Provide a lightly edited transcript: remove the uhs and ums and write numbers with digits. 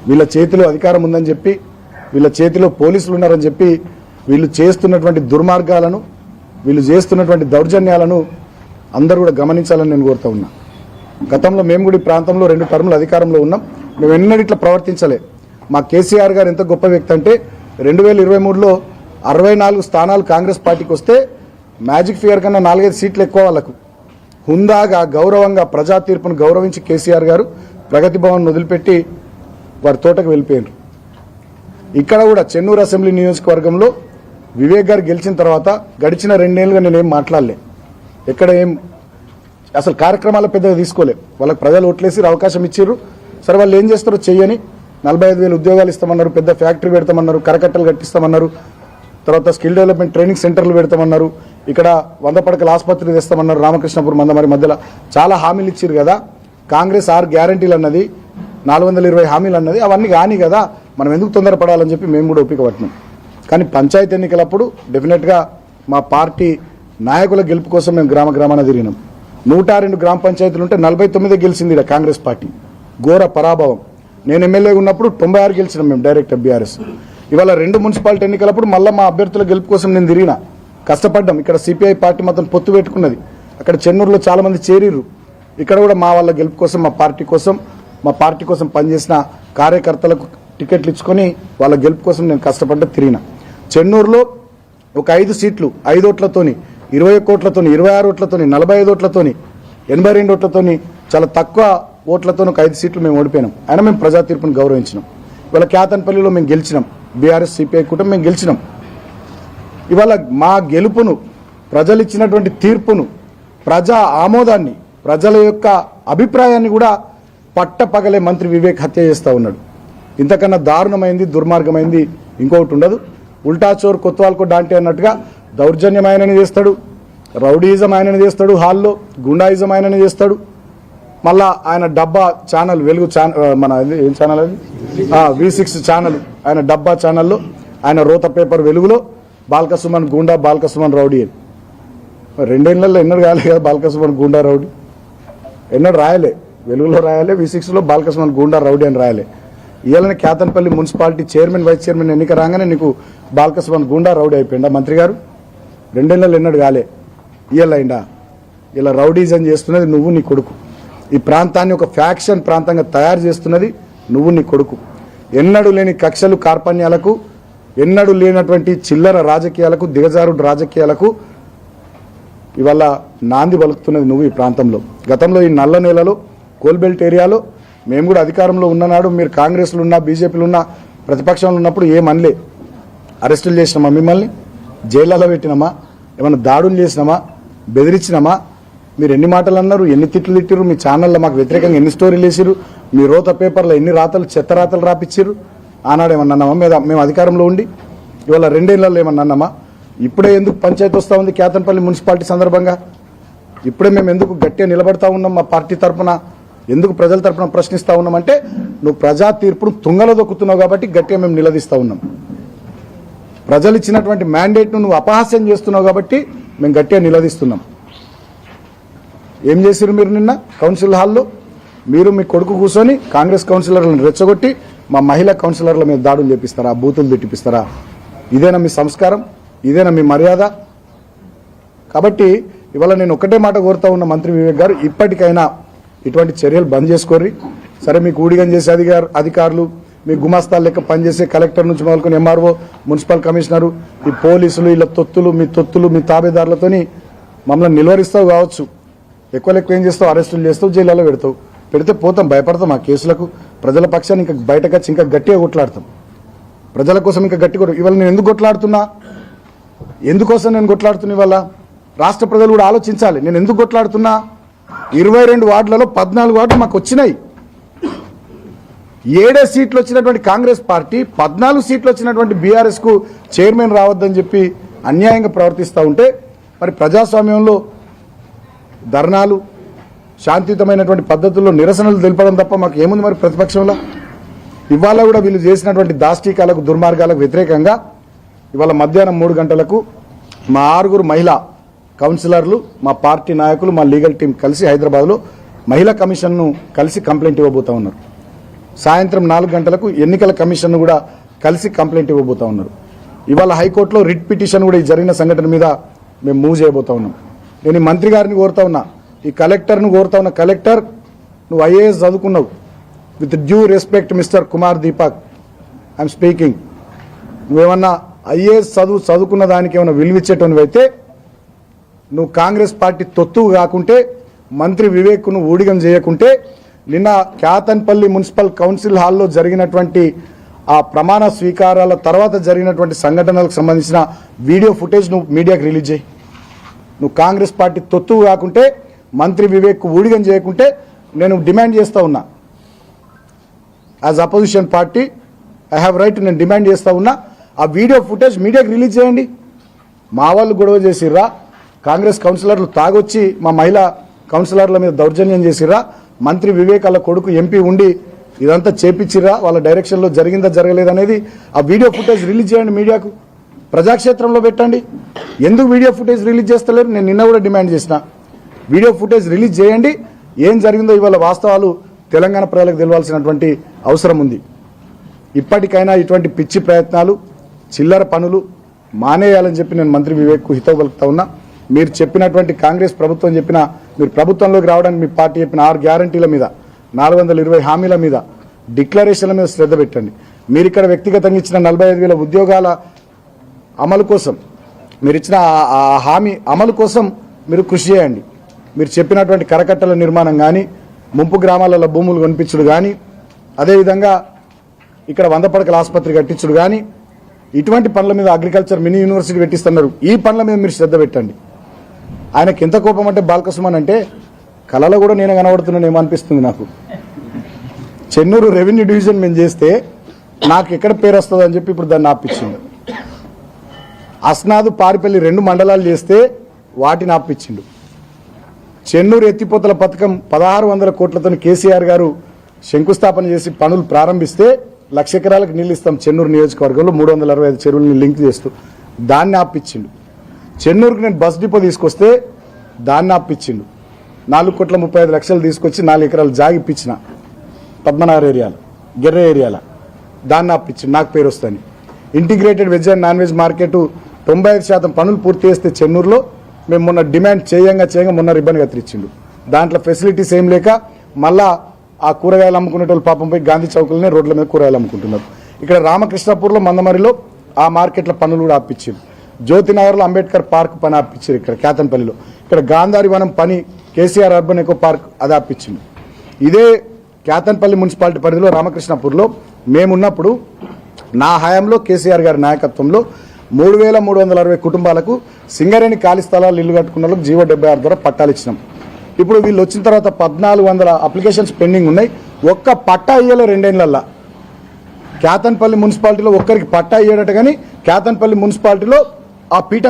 వీళ్ళ చేతిలో అధికారం ఉందని చెప్పి, వీళ్ళ చేతిలో పోలీసులు ఉన్నారని చెప్పి వీళ్ళు చేస్తున్నటువంటి దుర్మార్గాలను, వీళ్ళు చేస్తున్నటువంటి దౌర్జన్యాలను అందరూ కూడా గమనించాలని నేను కోరుతా ఉన్నా. గతంలో మేము కూడా ఈ ప్రాంతంలో 2 టర్ములు అధికారంలో ఉన్నాం. మేము ఎన్నడూ ఇట్లా ప్రవర్తించలే. మా కేసీఆర్ గారు ఎంత గొప్ప వ్యక్తి అంటే 2023లో 64 స్థానాలు కాంగ్రెస్ పార్టీకి వస్తే మ్యాజిక్ ఫిగర్ కన్నా 4-5 సీట్లు ఎక్కువ వాళ్ళకు. హుందాగా గౌరవంగా ప్రజా తీర్పును గౌరవించి కేసీఆర్ గారు ప్రగతి భవన్ వదిలిపెట్టి వారి తోటకు వెళ్ళిపోయారు. ఇక్కడ కూడా చెన్నూరు అసెంబ్లీ నియోజకవర్గంలో వివేక్ గారు గెలిచిన తర్వాత గడిచిన 2 ఏళ్లుగా నేనేం మాట్లాడలే. ఎక్కడ ఏం అసలు కార్యక్రమాలు పెద్దగా తీసుకోలే. వాళ్ళకి ప్రజలు ఓట్లేసి అవకాశం ఇచ్చారు. సరే వాళ్ళు ఏం చేస్తారో చెయ్యని 45,000 ఉద్యోగాలు ఇస్తామన్నారు, పెద్ద ఫ్యాక్టరీ పెడతామన్నారు, కరకట్టలు కట్టిస్తామన్నారు, తర్వాత స్కిల్ డెవలప్మెంట్ ట్రైనింగ్ సెంటర్లు పెడతామన్నారు, ఇక్కడ 100 పడకల ఆసుపత్రి తెస్తామన్నారు, రామకృష్ణపురం మందమరి మధ్యలో చాలా హామీలు ఇచ్చారు కదా. కాంగ్రెస్ 6 గ్యారంటీలు అన్నది, 420 హామీలు అన్నది, అవన్నీ కానీ కదా, మనం ఎందుకు తొందరపడాలని చెప్పి మేము కూడా ఒప్పిక పట్టినాం. కానీ పంచాయతీ ఎన్నికలప్పుడు డెఫినెట్గా మా పార్టీ నాయకుల గెలుపు కోసం మేము గ్రామాన తిరిగినాం. 102 గ్రామ పంచాయతీలు ఉంటే 49 గెలిచింది ఇక్కడ కాంగ్రెస్ పార్టీ. ఘోర పరాభవం. నేను ఎమ్మెల్యేగా ఉన్నప్పుడు 96 గెలిచినాం మేము డైరెక్ట్ బీఆర్ఎస్. ఇవాళ 2 మున్సిపాలిటీ ఎన్నికలప్పుడు మళ్ళీ మా అభ్యర్థుల గెలుపు కోసం నేను తిరిగినా, కష్టపడ్డాం. ఇక్కడ సిపిఐ పార్టీ మొత్తం పొత్తు పెట్టుకున్నది. అక్కడ చెన్నూరులో చాలా మంది చేరిరు. ఇక్కడ కూడా మా వాళ్ళ గెలుపు కోసం, మా పార్టీ కోసం పనిచేసిన కార్యకర్తలకు టికెట్లు ఇచ్చుకొని వాళ్ళ గెలుపు కోసం నేను కష్టపడ్డా తిరిగిన. చెన్నూరులో ఒక 5 సీట్లు 5 ఓట్లతోని, 21 ఓట్లతోని, 26 ఓట్లతోని, 45 ఓట్లతోని, 82 ఓట్లతోని, చాలా తక్కువ ఓట్లతో ఒక 5 సీట్లు మేము ఓడిపోయినాం. అయినా మేము ప్రజా తీర్పును గౌరవించినాం. ఇవాళ కేతన్పల్లిలో మేము గెలిచినాం. బీఆర్ఎస్ సిపిఐ కూటమి మేము గెలిచినాం. ఇవాళ మా గెలుపును, ప్రజలు ఇచ్చినటువంటి తీర్పును, ప్రజా ఆమోదాన్ని, ప్రజల యొక్క అభిప్రాయాన్ని కూడా పట్టపగలే మంత్రి వివేక్ హత్య చేస్తూ ఉన్నాడు. ఇంతకన్నా దారుణమైంది, దుర్మార్గమైంది ఇంకొకటి ఉండదు. ఉల్టా చోర్ కొత్వాల్కో డాంటే అన్నట్టుగా దౌర్జన్యం ఆయనని చేస్తాడు, రౌడీయిజం ఆయనని చేస్తాడు, హాల్లో గుండాయిజం ఆయనని చేస్తాడు. మళ్ళా ఆయన డబ్బా ఛానల్, వెలుగు మన ఏం ఛానల్ అది, V6 ఛానల్, ఆయన డబ్బా ఛానల్లో ఆయన రోత పేపర్ వెలుగులో బాల్కసుమన్ గుండా, బాల్కసుమన్ రౌడీ అని 2 ఏళ్లలో ఎన్నడూ కాలే కదా. బాల్కసుమన్ గుండా రౌడీ ఎన్నడూ రాయలే. వెలుగులో రాయాలి, V6లో బాల్కసుమన్ గుండా రౌడీ అని రాయాలి. ఇవాళనే Ketanpalli municipality chairman, vice chairman ఎన్నిక రాగానే నీకు బాల్కసుమన్ గుండా రౌడీ అయిపోయిందా మంత్రి గారు? 2 ఏళ్లలో ఎన్నడూ కాలే. ఇయ్యాలైందా? ఇలా రౌడీజం చేస్తున్నది నువ్వు, నీ కొడుకు. ఈ ప్రాంతాన్ని ఒక ఫ్యాక్షన్ ప్రాంతంగా తయారు చేస్తున్నది నువ్వు, నీ కొడుకు. ఎన్నడూ లేని కక్షలు, కార్పణ్యాలకు, ఎన్నడూ లేనటువంటి చిల్లర రాజకీయాలకు, దిగజారుడు రాజకీయాలకు ఇవాళ నాంది పలుకుతున్నది నువ్వు ఈ ప్రాంతంలో. గతంలో ఈ నల్ల నేలలో, కోల్బెల్ట్ ఏరియాలో మేము కూడా అధికారంలో ఉన్ననాడు మీరు కాంగ్రెస్లో ఉన్నా, బీజేపీలో ఉన్నా, ప్రతిపక్షంలో ఉన్నప్పుడు ఏమనలే. అరెస్టులు చేసినామా? మిమ్మల్ని జైళ్ళలో పెట్టినామా? ఏమన్నా దాడులు చేసినామా? బెదిరించినామా? మీరు ఎన్ని మాటలు అన్నారు, ఎన్ని తిట్లు తిట్టిరు, మీ ఛానల్లో మాకు వ్యతిరేకంగా ఎన్ని స్టోరీలు వేసిరు, మీ రోత పేపర్లో ఎన్ని రాతలు, చెత్త రాతలు రాపిచ్చిరు. ఆనాడు ఏమన్నా అన్నామా? మేము అధికారంలో ఉండి ఇవాళ 2 ఏళ్లలో ఏమన్నా అన్నామా? ఇప్పుడే ఎందుకు పంచాయతీ వస్తూ ఉంది కేతన్పల్లి మున్సిపాలిటీ సందర్భంగా? ఇప్పుడే మేము ఎందుకు గట్టిగా నిలబడతా ఉన్నాం? మా పార్టీ తరఫున ఎందుకు ప్రజల తరఫున ప్రశ్నిస్తూ ఉన్నామంటే నువ్వు ప్రజా తీర్పును తుంగలో దొక్కుతున్నావు కాబట్టి గట్టిగా మేము నిలదీస్తూ ఉన్నాం. ప్రజలు ఇచ్చినటువంటి మ్యాండేట్ను నువ్వు అపహాస్యం చేస్తున్నావు కాబట్టి మేము గట్టిగా నిలదీస్తున్నాం. ఏం చేసిరు మీరు నిన్న కౌన్సిల్ హాల్లో? మీరు మీ కొడుకు కూర్చొని కాంగ్రెస్ కౌన్సిలర్లను రెచ్చగొట్టి మా మహిళా కౌన్సిలర్ల మీద దాడులు చేపిస్తారా, బూతులు తిట్టిపిస్తారా? ఇదేనా మీ సంస్కారం? ఇదేనా మీ మర్యాద? కాబట్టి ఇవాళ నేను ఒకటే మాట కోరుతా ఉన్న మంత్రి వివేక్ గారు, ఇప్పటికైనా ఇటువంటి చర్యలు బంద్ చేసుకోర్రి. సరే, మీకు ఊడిగం చేసే అధికారులు, మీ గుమాస్తాల లెక్క పనిచేసే కలెక్టర్ నుంచి మొదలుకొని ఎంఆర్ఓ, మున్సిపల్ కమిషనరు, ఈ పోలీసులు, ఇలా తొత్తులు, మీ తాబేదారులతోని మమ్మల్ని నిలువరిస్తావు కావచ్చు. ఎక్కువ ఏం చేస్తావు? అరెస్టులు చేస్తావు, జైల్లో పెడితే పోతాం, భయపడతాం ఆ కేసులకు. ప్రజల పక్షాన్ని ఇంకా బయటకు వచ్చి ఇంకా గట్టిగా కొట్లాడతాం. ప్రజల కోసం ఇంకా గట్టిగా. ఇవాళ నేను ఎందుకు కొట్లాడుతున్నా? ఎందుకోసం నేను కొట్లాడుతున్నా? ఇవాళ రాష్ట్ర ప్రజలు కూడా ఆలోచించాలి. నేను ఎందుకు కొట్లాడుతున్నా? 22 వార్డులలో 14 వార్డులు మాకు వచ్చినాయి. 7 సీట్లు వచ్చినటువంటి కాంగ్రెస్ పార్టీ 14 సీట్లు వచ్చినటువంటి బీఆర్ఎస్కు చైర్మన్ రావద్దని చెప్పి అన్యాయంగా ప్రవర్తిస్తూ ఉంటే, మరి ప్రజాస్వామ్యంలో ధర్నాలు, శాంతియుతమైనటువంటి పద్ధతుల్లో నిరసనలు తెలిపడం తప్ప మాకు ఏముంది? మరి ప్రతిపక్షంలో ఇవాళ కూడా వీళ్ళు చేసినటువంటి దాష్టీకాలకు, దుర్మార్గాలకు వ్యతిరేకంగా ఇవాళ మధ్యాహ్నం 3 గంటలకు మా 6 మహిళా కౌన్సిలర్లు, మా పార్టీ నాయకులు, మా లీగల్ టీం కలిసి హైదరాబాద్లో మహిళా కమిషన్ను కలిసి కంప్లైంట్ ఇవ్వబోతా ఉన్నారు. సాయంత్రం 4 గంటలకు ఎన్నికల కమిషన్ కూడా కలిసి కంప్లైంట్ ఇవ్వబోతా ఉన్నారు. ఇవాళ హైకోర్టులో రిట్ పిటిషన్ కూడా ఈ జరిగిన సంఘటన మీద మేము మూవ్ చేయబోతా ఉన్నాం. నేను ఈ మంత్రి గారిని కోరుతా ఉన్నా, ఈ కలెక్టర్ను కోరుతా ఉన్నా, కలెక్టర్ నువ్వు ఐఏఎస్ చదువుకున్నావు, with due respect mister Kumar Deepak I'm speaking, నువ్వేమన్నా ఐఏఎస్ చదువుకున్న దానికి ఏమైనా విలువిచ్చేటోనివి అయితే నువ్వు కాంగ్రెస్ పార్టీ తొత్తువు కాకుంటే, మంత్రి వివేక్ను ఊడిగం చేయకుంటే, నిన్న క్యాతన్పల్లి మున్సిపల్ కౌన్సిల్ హాల్లో జరిగినటువంటి ఆ ప్రమాణ స్వీకారాల తర్వాత జరిగినటువంటి సంఘటనలకు సంబంధించిన వీడియో ఫుటేజ్ నువ్వు మీడియాకి రిలీజ్ చేయి. నువ్వు కాంగ్రెస్ పార్టీ తొత్తువు కాకుంటే, మంత్రి వివేక్ ఊడిగం చేయకుంటే నేను డిమాండ్ చేస్తూ ఉన్నా. As opposition party I have right, నేను డిమాండ్ చేస్తూ ఉన్నా. ఆ వీడియో ఫుటేజ్ మీడియాకి రిలీజ్ చేయండి. మా వాళ్ళు గొడవ చేసిర్రా, కాంగ్రెస్ కౌన్సిలర్లు తాగొచ్చి మా మహిళా కౌన్సిలర్ల మీద దౌర్జన్యం చేసిర్రా, మంత్రి వివేక్ వాళ్ళ కొడుకు ఎంపీ ఉండి ఇదంతా చేపించిర్రా, వాళ్ళ డైరెక్షన్లో జరిగిందా జరగలేదనేది ఆ వీడియో ఫుటేజ్ రిలీజ్ చేయండి, మీడియాకు ప్రజాక్షేత్రంలో పెట్టండి. ఎందుకు వీడియో ఫుటేజ్ రిలీజ్ చేస్తలేరు? నేను నిన్న కూడా డిమాండ్ చేసిన, వీడియో ఫుటేజ్ రిలీజ్ చేయండి. ఏం జరిగిందో ఇవాళ వాస్తవాలు తెలంగాణ ప్రజలకు తెలవాల్సినటువంటి అవసరం ఉంది. ఇప్పటికైనా ఇటువంటి పిచ్చి ప్రయత్నాలు, చిల్లర పనులు మానేయాలని చెప్పి నేను మంత్రి వివేక్కు హితవు పలుకుతా ఉన్నా. మీరు చెప్పినటువంటి కాంగ్రెస్ ప్రభుత్వం చెప్పిన, మీరు ప్రభుత్వంలోకి రావడానికి మీ పార్టీ చెప్పిన 6 గ్యారంటీల మీద, 420 హామీల మీద, డిక్లరేషన్ల మీద శ్రద్ధ పెట్టండి. మీరు ఇక్కడ వ్యక్తిగతంగా ఇచ్చిన 45,000 ఉద్యోగాల అమలు కోసం, మీరు ఇచ్చిన ఆ హామీ అమలు కోసం మీరు కృషి చేయండి. మీరు చెప్పినటువంటి కరకట్టల నిర్మాణం కానీ, ముంపు గ్రామాలలో భూములు కొనిపించుడు కానీ, అదేవిధంగా ఇక్కడ 100 పడకల ఆసుపత్రి కట్టించుడు కానీ, ఇటువంటి పనుల మీద అగ్రికల్చర్ మినీ యూనివర్సిటీ పెట్టిస్తున్నారు. ఈ పనుల మీద మీరు శ్రద్ధ పెట్టండి. ఆయనకి ఎంత కోపం అంటే బాలకృష్ణ అంటే కళలో కూడా నేను కనబడుతున్నాను ఏమనిపిస్తుంది నాకు. చెన్నూరు రెవెన్యూ డివిజన్ మేము చేస్తే నాకు ఎక్కడ పేరు వస్తుంది అని చెప్పి ఇప్పుడు దాన్ని ఆపించిండు. అస్నాదు పారిపల్లి 2 మండలాలు చేస్తే వాటిని ఆపించిండు. చెన్నూరు ఎత్తిపోతల పథకం 1600 కోట్లతో కేసీఆర్ గారు శంకుస్థాపన చేసి పనులు ప్రారంభిస్తే 1,00,000 ఎకరాలకు నీళ్ళు ఇస్తాం చెన్నూరు నియోజకవర్గంలో 365 చెరువులని లింక్ చేస్తూ, దాన్ని ఆపించిండు. చెన్నూరుకు నేను బస్ డిపో తీసుకొస్తే దాన్ని ఆపించిండు. 4,35,00,000 తీసుకొచ్చి 4 ఎకరాలు జాగిప్పించిన పద్మనాభర్ ఏరియాలో, గెర్ర ఏరియాలో, దాన్ని ఆపించిండు. నాకు పేరు వస్తాను. Integrated veg and non veg market 95% పనులు పూర్తి చేస్తే చెన్నూరులో మేము మొన్న డిమాండ్ చేయంగా మొన్న రిబ్బన్ కత్తిరించిండు. దాంట్లో ఫెసిలిటీస్ ఏం లేక మళ్ళా ఆ కూరగాయలు అమ్ముకునే వాళ్ళు పాపం పోయి గాంధీ చౌకులనే రోడ్ల మీద కూరగాయలు అమ్ముకుంటున్నారు. ఇక్కడ రామకృష్ణపూర్లో మందమరిలో ఆ మార్కెట్ల పనులు కూడా ఆపించారు. జ్యోతినగర్లో అంబేద్కర్ పార్క్ పని ఆపించారు. ఇక్కడ కేతన్పల్లిలో, ఇక్కడ గాంధారి వనం పని కేసీఆర్ అర్బన్ ఎకో పార్క్ అది ఆపించింది. ఇదే కేతన్పల్లి మున్సిపాలిటీ పరిధిలో రామకృష్ణపూర్లో మేమున్నప్పుడు నా హయాంలో కేసీఆర్ గారి నాయకత్వంలో 3,360 కుటుంబాలకు సింగరేణి ఖాళీ స్థలాలు ఇల్లు కట్టుకున్న వాళ్ళకి జీవో 76 ద్వారా పట్టాలు ఇచ్చినాం. ఇప్పుడు వీళ్ళు వచ్చిన తర్వాత 1,400 అప్లికేషన్స్ పెండింగ్ ఉన్నాయి. ఒక్క పట్టా ఇయ్యలే 2 ఏళ్లల్లా. కేతన్పల్లి మున్సిపాలిటీలో ఒక్కరికి పట్టా ఇయ్యడట, కానీ కేతన్పల్లి మున్సిపాలిటీలో ఆ పీఠం